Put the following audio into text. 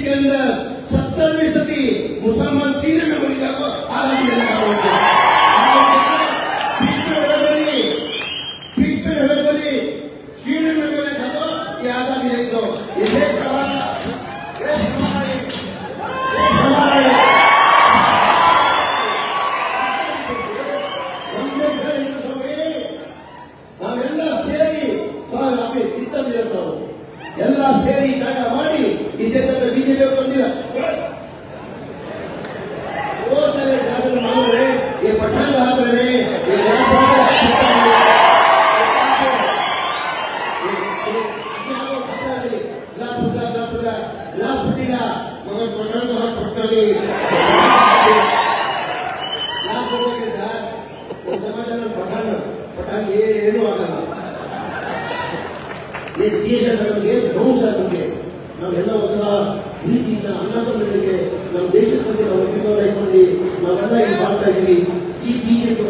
के अंदर 70% मुसलमान सीने में बोलिया को आजादी देने का बोलते हैं। पीठ पे हमें बोली सीने में बोले था ये आजादी दे दो, ये देश हमारा, देश हमारा, ನಾವೆಲ್ಲ ಸೇರಿ ಇರ್ತವು ಎಲ್ಲ ಸೇರಿ ಜಾಗ ಮಾಡಿ ಈ ದೇಶದ ಬಿಜೆಪಿ ಬಂದಿಲ್ಲ ಹೋದರೆ ಜಾಗ ಮಾಡಿದ್ರೆ ಈ ಪಠಾಣ ಆದ್ರೆ मगर पठान वहां पड़ता नहीं सर तो समाचार पठान ये ಆಗಲ್ಲ ಈ ದೇಶದ ನಮಗೆ ನೋವಾಗುತ್ತೆ ನಾವೆಲ್ಲ ಒಂಥರ ಪ್ರೀತಿಯಿಂದ ಅಣ್ಣತಮ್ಮರಿಗೆ ನಮ್ಮ ದೇಶದ ಬಗ್ಗೆ ನಾವು ಒಪ್ಪಿಕೊಂಡು ನಾವೆಲ್ಲ ಇಲ್ಲಿ ಮಾಡ್ತಾ ಇದ್ದೀವಿ ಈ ಬಿಜೆಪಿ